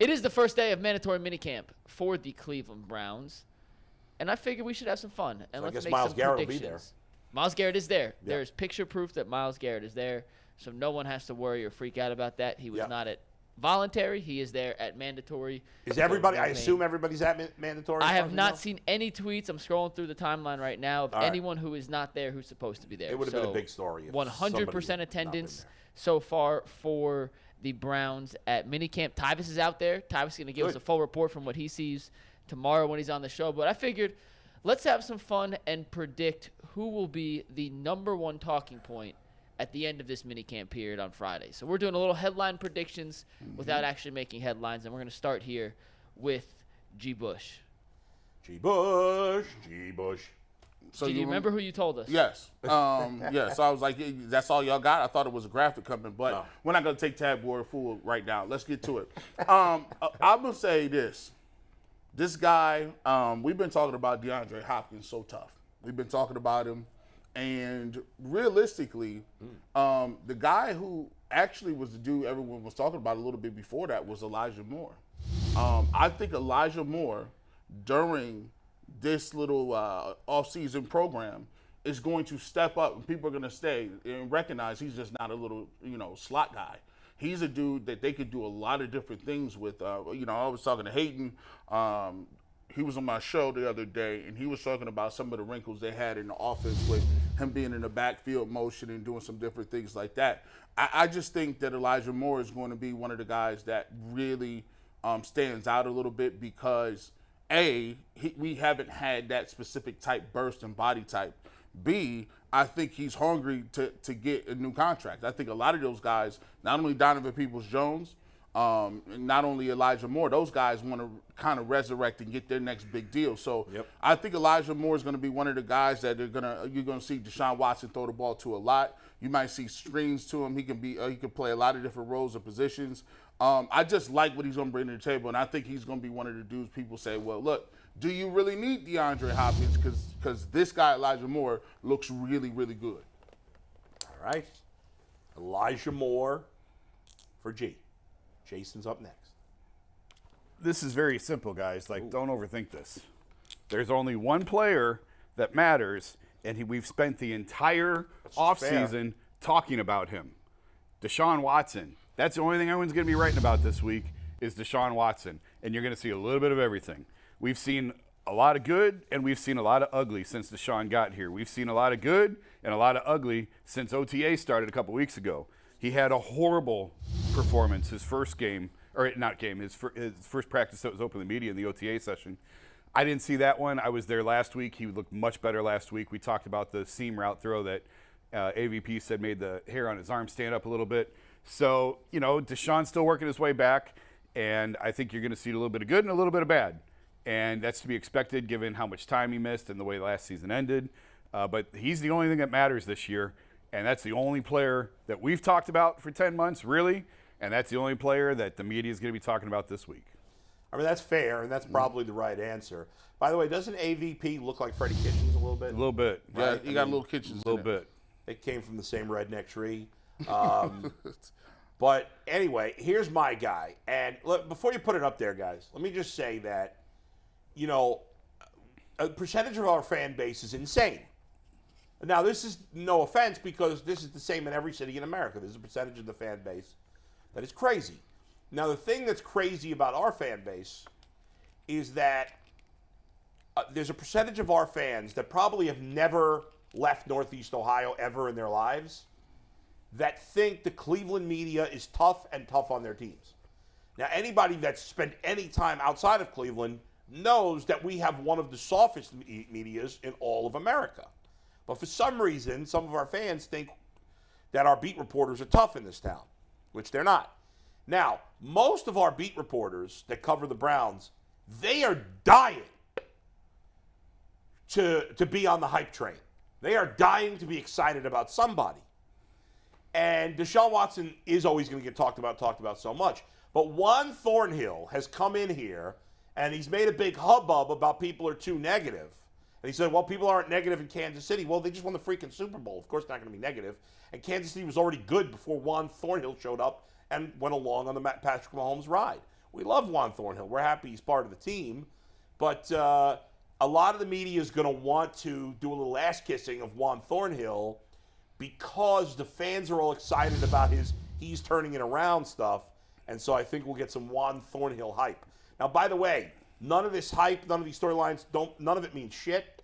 It is the first day of mandatory minicamp for the Cleveland Browns, and I figured we should have some fun and let's make some predictions. Will be there. Myles Garrett is there. Yep. There's picture proof that Myles Garrett is there, so no one has to worry or freak out about that. He was not at voluntary. He is there at mandatory. Is everybody? I assume everybody's at mandatory. I have not seen any tweets. I'm scrolling through the timeline right now of anyone who is not there who's supposed to be there. It would have been a big story. 100% attendance so far for the Browns at minicamp. Tyvis is out there. Tyvis is going to give us a full report from what he sees tomorrow when he's on the show. But I figured let's have some fun and predict who will be the number one talking point at the end of this minicamp period on Friday. So we're doing a little headline predictions without actually making headlines, and we're going to start here with G. Bush. G. Bush. G. Bush. So do you remember who you told us? Yes. Yes. So I was like, that's all y'all got? I thought it was a graphic coming, but we're not going to take tabloid fool right now. Let's get to it. I'm going to say this. This guy, we've been talking about DeAndre Hopkins so tough. We've been talking about him. And realistically, the guy who actually was the dude everyone was talking about a little bit before that was Elijah Moore. I think Elijah Moore, during this little off-season program, is going to step up, and people are going to stay and recognize he's just not a little, slot guy. He's a dude that they could do a lot of different things with. I was talking to Hayden. He was on my show the other day, and he was talking about some of the wrinkles they had in the offense with him being in the backfield motion and doing some different things like that. I just think that Elijah Moore is going to be one of the guys that really stands out a little bit because, A, we haven't had that specific type burst and body type. B, I think he's hungry to get a new contract. I think a lot of those guys, not only Donovan Peoples-Jones, not only Elijah Moore, those guys want to kind of resurrect and get their next big deal. So I think Elijah Moore is going to be one of the guys that you're going to see Deshaun Watson throw the ball to a lot. You might see screens to him. He can play a lot of different roles or positions. I just like what he's going to bring to the table, and I think he's going to be one of the dudes people say, well, look, do you really need DeAndre Hopkins? Because this guy, Elijah Moore, looks really, really good. All right. Elijah Moore for G. Jason's up next. This is very simple, guys. Don't overthink this. There's only one player that matters, and we've spent the entire offseason talking about him. Deshaun Watson. That's the only thing everyone's going to be writing about this week is Deshaun Watson, and you're going to see a little bit of everything. We've seen a lot of good, and we've seen a lot of ugly since Deshaun got here. We've seen a lot of good and a lot of ugly since OTA started a couple weeks ago. He had a horrible performance his first game, or not game, his first practice that was open to the media in the OTA session. I didn't see that one. I was there last week. He looked much better last week. We talked about the seam route throw that AVP said made the hair on his arm stand up a little bit. So, Deshaun's still working his way back, and I think you're going to see a little bit of good and a little bit of bad. And that's to be expected given how much time he missed and the way last season ended. But he's the only thing that matters this year. And that's the only player that we've talked about for 10 months, really. And that's the only player that the media is going to be talking about this week. I mean, that's fair, and that's probably the right answer. By the way, doesn't AVP look like Freddie Kitchens a little bit? A little bit. Right? Yeah, he got a little Kitchens. A little bit. It came from the same redneck tree. But anyway, here's my guy. And look, before you put it up there, guys, let me just say that, a percentage of our fan base is insane. Now, this is no offense because this is the same in every city in America. There's a percentage of the fan base that is crazy. Now, the thing that's crazy about our fan base is that there's a percentage of our fans that probably have never left Northeast Ohio ever in their lives that think the Cleveland media is tough and tough on their teams. Now, anybody that's spent any time outside of Cleveland knows that we have one of the softest medias in all of America. But for some reason, some of our fans think that our beat reporters are tough in this town, which they're not. Now, most of our beat reporters that cover the Browns, they are dying to be on the hype train. They are dying to be excited about somebody. And Deshaun Watson is always going to get talked about so much. But Juan Thornhill has come in here, and he's made a big hubbub about people are too negative. And he said, well, people aren't negative in Kansas City. Well, they just won the freaking Super Bowl. Of course, not going to be negative. And Kansas City was already good before Juan Thornhill showed up and went along on the Patrick Mahomes ride. We love Juan Thornhill. We're happy he's part of the team. But a lot of the media is going to want to do a little ass-kissing of Juan Thornhill because the fans are all excited about he's turning it around stuff. And so I think we'll get some Juan Thornhill hype. Now, by the way, none of this hype, none of these storylines, none of it means shit.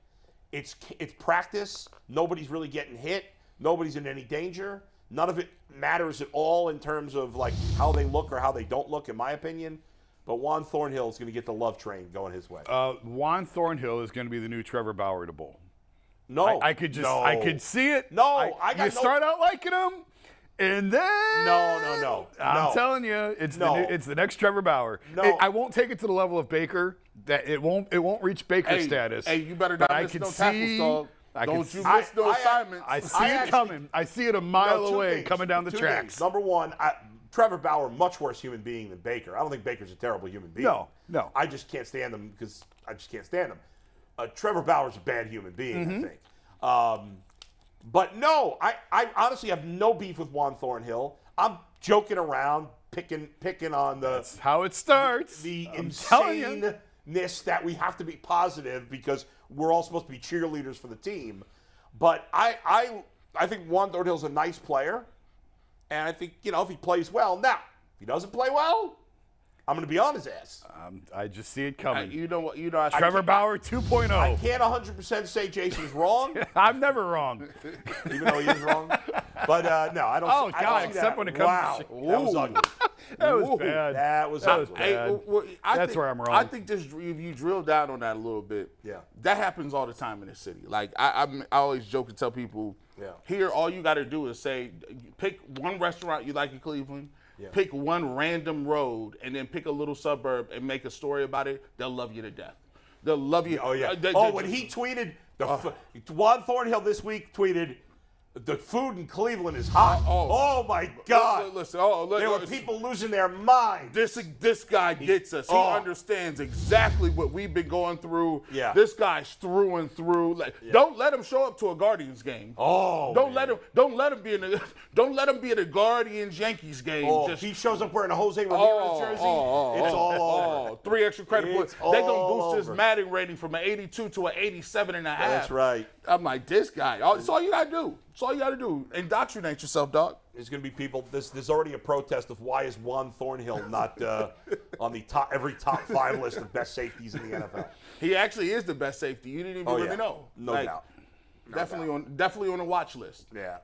It's practice. Nobody's really getting hit. Nobody's in any danger. None of it matters at all in terms of like how they look or how they don't look, in my opinion. But Juan Thornhill is going to get the love train going his way. Juan Thornhill is going to be the new Trevor Bauer to Bowl. No, I could see it. No, you start out liking him, and then no. I'm telling you, it's the next Trevor Bauer. No, I won't take it to the level of Baker. That it won't reach Baker status. Hey, you better not miss no tackles, dog. Don't you miss no assignments. I see it coming. I see it a mile away coming down the tracks. Things. Number one, Trevor Bauer, much worse human being than Baker. I don't think Baker's a terrible human being. No. I just can't stand him because I just can't stand him. Trevor Bauer's a bad human being, I think. But no, I honestly have no beef with Juan Thornhill. I'm joking around, picking on That's how it starts. The insaneness that we have to be positive because we're all supposed to be cheerleaders for the team. But I think Juan Thornhill's a nice player. And I think, if he plays well. Now, if he doesn't play well, I'm going to be on his ass. I just see it coming. You know what? Trevor Bauer 2.0. I can't 100% say Jason's wrong. I'm never wrong. Even though he is wrong. But, no, I don't Oh, I God, don't see except that. when it comes wow. to That was ugly. That was bad. That was That was ugly. bad. That's where I'm wrong. I think if you drill down on that a little bit, that happens all the time in this city. Like, I always joke and tell people, here, all you got to do is say, pick one restaurant you like in Cleveland, pick one random road, and then pick a little suburb and make a story about it. They'll love you to death. They'll love you. Oh, yeah. When he tweeted, Juan Thornhill this week tweeted, the food in Cleveland is hot. Oh my God. Listen, there were people losing their minds. This guy gets us. He understands exactly what we've been going through. Yeah. This guy's through and through. Don't let him show up to a Guardians game. Don't let him be in a Guardians Yankees game. If he shows up wearing a Jose Ramirez jersey, it's all over. 3 extra credit points. They're gonna boost his Madden rating from an 82 to an 87.5. That's right. I'm like, this guy. That's all you gotta do. That's all you got to do. Indoctrinate yourself, dog. There's going to be people. There's already a protest of why is Juan Thornhill not on the every top 5 list of best safeties in the NFL. He actually is the best safety. You didn't even really know. No doubt. Definitely on the watch list. Yeah,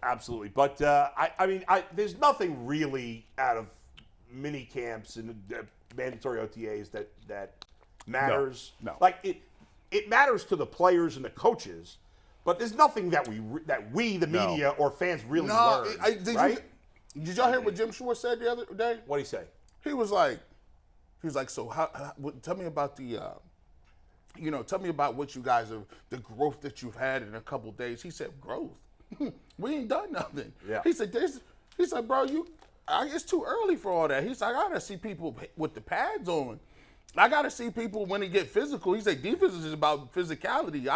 absolutely. But there's nothing really out of mini camps and mandatory OTAs that matters. No. Like it matters to the players and the coaches. But there's nothing that we the media or fans really learn. Did y'all hear what Jim Schwartz said the other day? What'd he say? He was like, so tell me about tell me about what you guys have, the growth that you've had in a couple days. He said, growth? We ain't done nothing. Yeah. He said, bro, it's too early for all that. He's like, I gotta see people with the pads on. I gotta see people when they get physical. He said, defense is about physicality.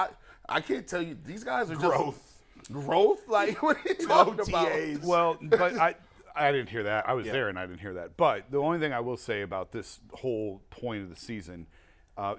I can't tell you, these guys are growth? Like, what are you talking about? Well, but I didn't hear that. I was there and I didn't hear that. But the only thing I will say about this whole point of the season,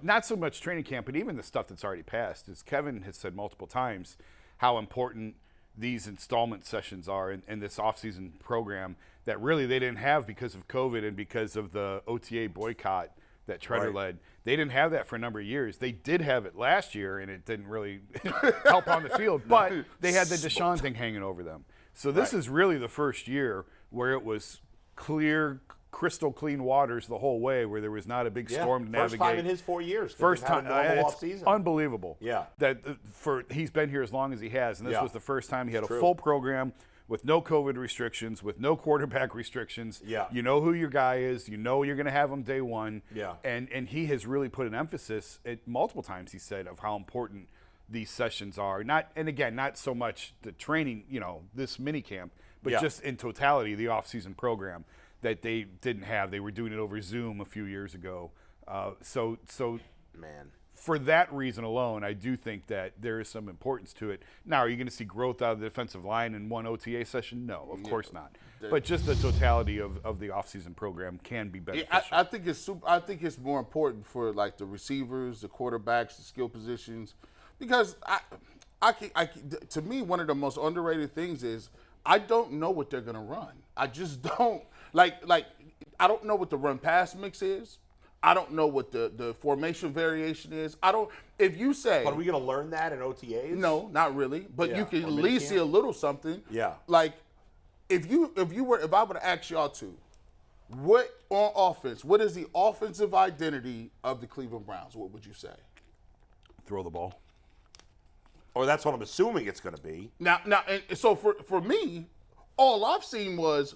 not so much training camp, but even the stuff that's already passed, is Kevin has said multiple times how important these installment sessions are in this offseason program that really they didn't have because of COVID and because of the OTA boycott that Treader led. They didn't have that for a number of years. They did have it last year, and it didn't really help on the field. But they had the Deshaun thing hanging over them. So this is really the first year where it was clear, crystal clean waters the whole way, where there was not a big storm to navigate. First time in his 4 years. First time. It's season. Unbelievable. Yeah. That he's been here as long as he has, and this was the first time he had a full program with no COVID restrictions, with no quarterback restrictions. Yeah. You know who your guy is. You know you're going to have him day one. Yeah. And he has really put an emphasis multiple times, he said, of how important these sessions are. Not so much the training, this mini camp, but just in totality, the off-season program that they didn't have. They were doing it over Zoom a few years ago. So man, for that reason alone, I do think that there is some importance to it. Now, are you going to see growth out of the defensive line in one OTA session? No, of course not. But just the totality of the offseason program can be beneficial. I think it's I think it's more important for like the receivers, the quarterbacks, the skill positions, because to me, one of the most underrated things is I don't know what they're going to run. I just don't like I don't know what the run pass mix is. I don't know what the formation variation is. If you say. But are we going to learn that in OTAs? No, not really. But you can at least see a little something. Yeah. Like, if I were to ask y'all two, what on offense, what is the offensive identity of the Cleveland Browns? What would you say? Throw the ball. Or that's what I'm assuming it's going to be. Now, and so for me, all I've seen was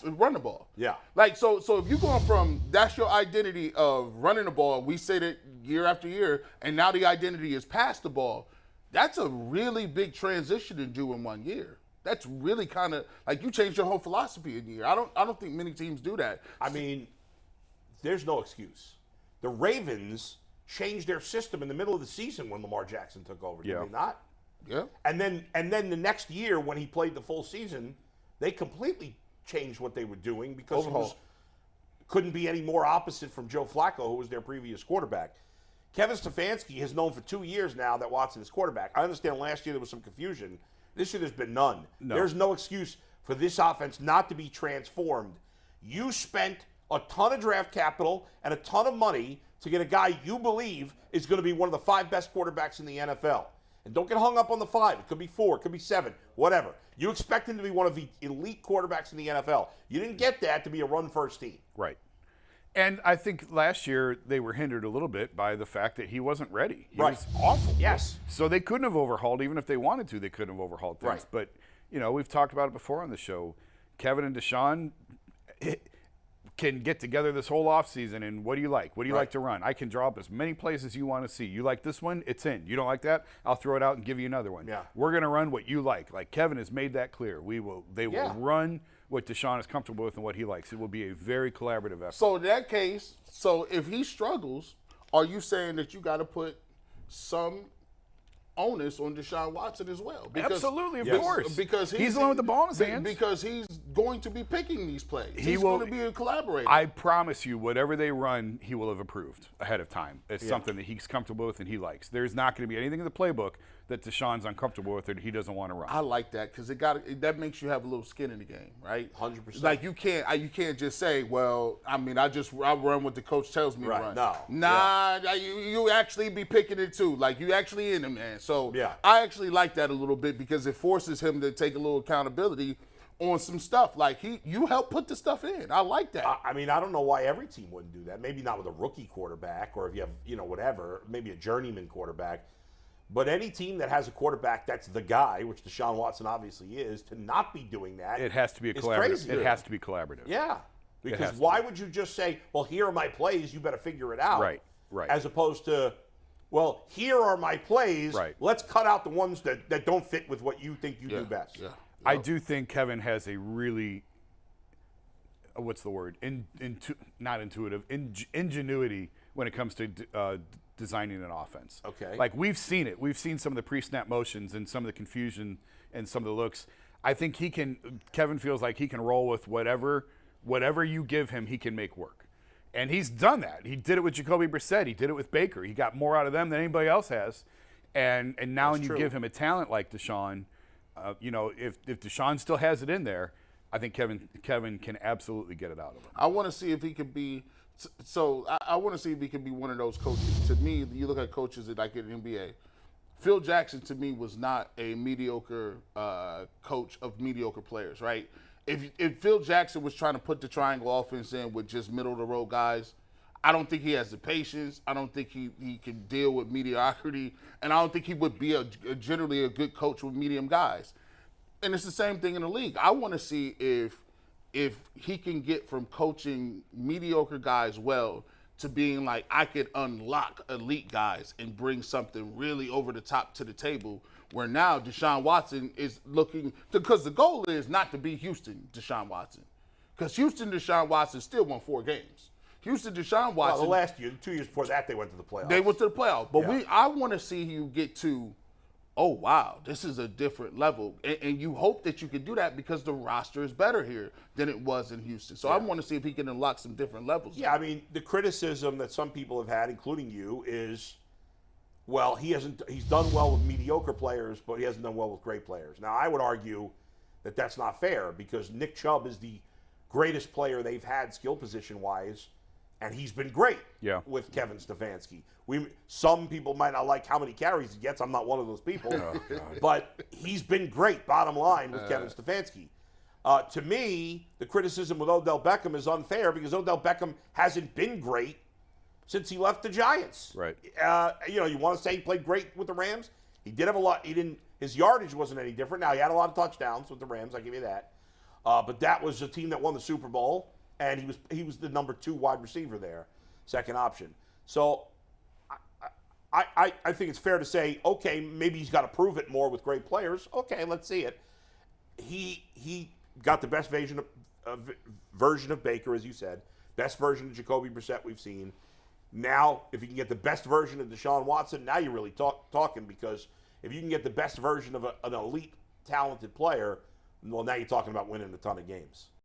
run the ball. Yeah. Like, so if you're going from, that's your identity of running the ball, we say that year after year, and now the identity is pass the ball, that's a really big transition to do in 1 year. That's really kind of, like, you changed your whole philosophy in a year. I don't think many teams do that. I mean, there's no excuse. The Ravens changed their system in the middle of the season when Lamar Jackson took over. Did they not? Yeah. And then the next year when he played the full season, they completely changed what they were doing because it couldn't be any more opposite from Joe Flacco, who was their previous quarterback. Kevin Stefanski has known for 2 years now that Watson is quarterback. I understand last year there was some confusion. This year there's been none. No. There's no excuse for this offense not to be transformed. You spent a ton of draft capital and a ton of money to get a guy you believe is going to be one of the 5 best quarterbacks in the NFL. And don't get hung up on the 5. It could be 4, it could be 7, whatever. You expect him to be one of the elite quarterbacks in the NFL. You didn't get that to be a run-first team. Right. And I think last year they were hindered a little bit by the fact that he wasn't ready. He was awful. Yes. So they couldn't have overhauled, even if they wanted to, they couldn't have overhauled things. Right. But, we've talked about it before on the show. Kevin and Deshaun can get together this whole offseason, and what do you like? What do you like to run? I can draw up as many plays as you want to see. You like this one? It's in. You don't like that? I'll throw it out and give you another one. Yeah. We're going to run what you like. Like Kevin has made that clear. They will run what Deshaun is comfortable with and what he likes. It will be a very collaborative effort. So in that case, if he struggles, are you saying that you got to put some onus on Deshaun Watson as well? Absolutely, of course. Because he's the one with the ball in his hands. Because he's going to be picking these plays. He's will, going to be a collaborator. I promise you, whatever they run, he will have approved ahead of time. It's something that he's comfortable with and he likes. There's not going to be anything in the playbook that Deshaun's uncomfortable with or that he doesn't want to run. I like that because that makes you have a little skin in the game, right? 100%. Like you can't just say, well, I mean, I run what the coach tells me to run. No. You actually be picking it too. Like you actually in it, man. So yeah. I actually like that a little bit because it forces him to take a little accountability on some stuff. Like you help put the stuff in. I like that. I mean, I don't know why every team wouldn't do that. Maybe not with a rookie quarterback or if you have, whatever, maybe a journeyman quarterback. But any team that has a quarterback that's the guy, which Deshaun Watson obviously is, to not be doing that, it has to be collaborative. Crazy. It has to be collaborative. Yeah. Because why would you just say, well, here are my plays, you better figure it out. Right. As opposed to, well, here are my plays, let's cut out the ones that don't fit with what you think you do best. Yeah. I do think Kevin has a really, what's the word? Not intuitive, ingenuity when it comes to designing an offense. Okay. Like we've seen it. We've seen some of the pre-snap motions and some of the confusion and some of the looks. I think Kevin feels like he can roll with whatever you give him, he can make work. And he's done that. He did it with Jacoby Brissett. He did it with Baker. He got more out of them than anybody else has. And now when you give him a talent like Deshaun, if Deshaun still has it in there, I think Kevin can absolutely get it out of him. I want to see if he could be. So I want to see if he can be one of those coaches. To me, you look at coaches like in the NBA. Phil Jackson, to me, was not a mediocre coach of mediocre players, right? If Phil Jackson was trying to put the triangle offense in with just middle-of-the-road guys, I don't think he has the patience. I don't think he can deal with mediocrity. And I don't think he would be generally a good coach with medium guys. And it's the same thing in the league. I want to see if he can get from coaching mediocre guys well to being like, I could unlock elite guys and bring something really over the top to the table, where now Deshaun Watson is looking – because the goal is not to be Houston Deshaun Watson. Because Houston Deshaun Watson still won 4 games. Houston, Deshaun Watson. Well, the last year, 2 years before that, they went to the playoffs. They went to the playoffs. But Yeah. I want to see you get to, oh, wow, this is a different level. And you hope that you can do that because the roster is better here than it was in Houston. So I want to see if he can unlock some different levels. Yeah, I mean, the criticism that some people have had, including you, is, well, he's done well with mediocre players, but he hasn't done well with great players. Now, I would argue that that's not fair because Nick Chubb is the greatest player they've had skill position-wise, and he's been great with Kevin Stefanski. Some people might not like how many carries he gets. I'm not one of those people. But he's been great, bottom line, with Kevin Stefanski. To me, the criticism with Odell Beckham is unfair because Odell Beckham hasn't been great since he left the Giants. Right. You want to say he played great with the Rams? He did have a lot. His yardage wasn't any different. Now, he had a lot of touchdowns with the Rams. I'll give you that. But that was a team that won the Super Bowl, and he was the number 2 wide receiver there, second option. So I think it's fair to say, okay, maybe he's got to prove it more with great players. Okay, let's see it. He got the best version of Baker, as you said, best version of Jacoby Brissett we've seen. Now, if you can get the best version of Deshaun Watson, now you're really talking because if you can get the best version of an elite, talented player, well, now you're talking about winning a ton of games.